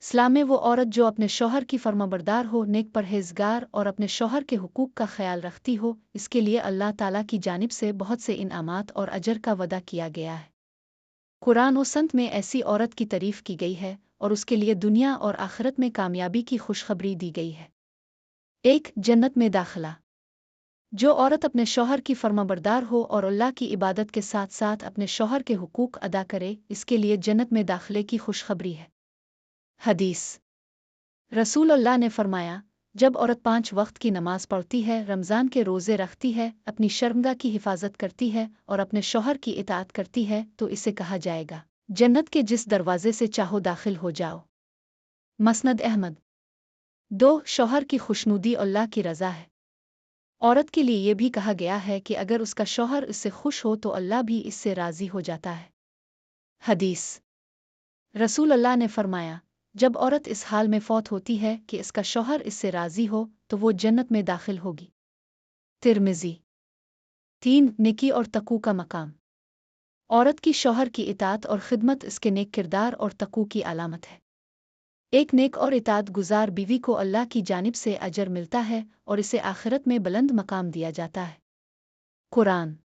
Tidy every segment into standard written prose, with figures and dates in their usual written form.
इस्लाम में वो औरत जो अपने शौहर की फर्माबरदार हो, नेक परहेजगार और अपने शौहर के हुकूक का ख्याल रखती हो, इसके लिए अल्लाह ताला की जानिब से बहुत से इनामात और अजर का वदा किया गया है। कुरान और संत में ऐसी औरत की तारीफ की गई है और उसके लिए दुनिया और आखिरत में कामयाबी की खुशखबरी दी गई है। 1. जन्नत में दाखिला। जो औरत अपने शौहर की फर्माबरदार हो और अल्लाह की इबादत के साथ साथ अपने शौहर के हुकूक अदा करे, इसके लिए जन्नत में दाखिले की खुशखबरी है। हदीस। रसूल अल्लाह ने फरमाया, जब औरत 5 वक्त की नमाज पढ़ती है, रमज़ान के रोज़े रखती है, अपनी शर्मगा की हिफाजत करती है और अपने शौहर की इताअत करती है, तो इसे कहा जाएगा, जन्नत के जिस दरवाजे से चाहो दाखिल हो जाओ। मसनद अहमद। 2. शौहर की खुशनुदी अल्लाह की रज़ा है। औरत के लिए ये भी कहा गया है कि अगर उसका शौहर इससे खुश हो तो अल्लाह भी इससे राज़ी हो जाता है। हदीस। रसूल अल्लाह ने फरमाया, जब औरत इस हाल में फौत होती है कि इसका शौहर इससे राज़ी हो तो वो जन्नत में दाखिल होगी। तिर्मिज़ी। 3. नेकी और तकू का मकाम। औरत की शौहर की इताअत और खिदमत इसके नेक किरदार और तकू की अलामत है। एक नेक और इताअत गुजार बीवी को अल्लाह की जानिब से अजर मिलता है और इसे आखिरत में बुलंद मकाम दिया जाता है। कुरान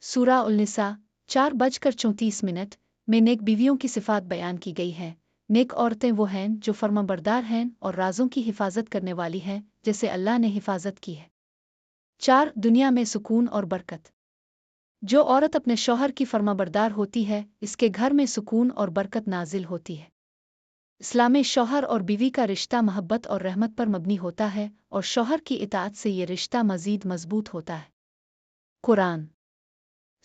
सूरा उन-निसा 4:34 में नेक बीवियों की सिफात बयान की गई है। नेक औरतें वो हैं जो फर्माबरदार हैं और राज़ों की हिफाजत करने वाली हैं, जैसे अल्लाह ने हिफाजत की है। 4. दुनिया में सुकून और बरकत। जो औरत अपने शौहर की फर्माबरदार होती है, इसके घर में सुकून और बरकत नाजिल होती है। इस्लाम में शौहर और बीवी का रिश्ता मोहब्बत और रहमत पर मबनी होता है और शौहर की इताअत से ये रिश्ता मज़ीद मजबूत होता है। कुरान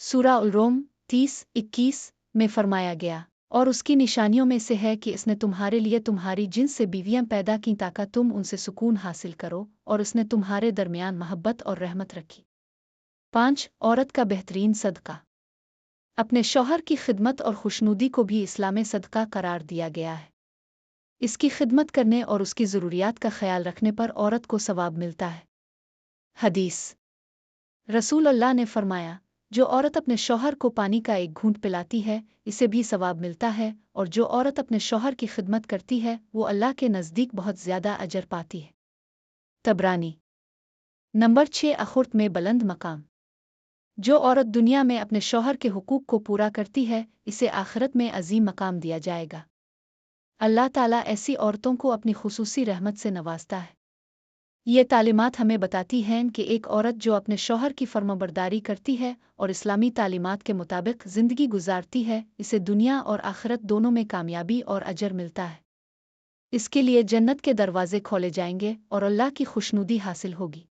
सूरा उल-रोम 30-21 में फरमाया गया, और उसकी निशानियों में से है कि इसने तुम्हारे लिए तुम्हारी जिन्स से बीवियां पैदा की ताकि तुम उनसे सुकून हासिल करो, और उसने तुम्हारे दरमियान मोहब्बत और रहमत रखी। 5. औरत का बेहतरीन सदका। अपने शौहर की खिदमत और खुशनुदी को भी इस्लाम में सदका करार दिया गया है। इसकी खिदमत करने और उसकी ज़रूरियात का ख्याल रखने पर औरत को सवाब मिलता है। हदीस। रसूल अल्लाह ने फरमाया, जो औरत अपने शौहर को पानी का एक घूंट पिलाती है, इसे भी सवाब मिलता है, और जो औरत अपने शौहर की खिदमत करती है, वो अल्लाह के नज़दीक बहुत ज़्यादा अजर पाती है। तबरानी। नंबर 6. आखिरत में बुलंद मकाम। जो औरत दुनिया में अपने शौहर के हुकूक को पूरा करती है, इसे आखिरत में अजीम मकाम दिया जाएगा। अल्लाह ताला ऐसी औरतों को अपनी खुसूसी रहमत से नवाजता है। ये तालीमात हमें बताती हैं कि एक औरत जो अपने शौहर की फर्माबरदारी करती है और इस्लामी तालीमात के मुताबिक ज़िंदगी गुजारती है, इसे दुनिया और आखिरत दोनों में कामयाबी और अजर मिलता है। इसके लिए जन्नत के दरवाजे खोले जाएंगे और अल्लाह की खुशनुदी हासिल होगी।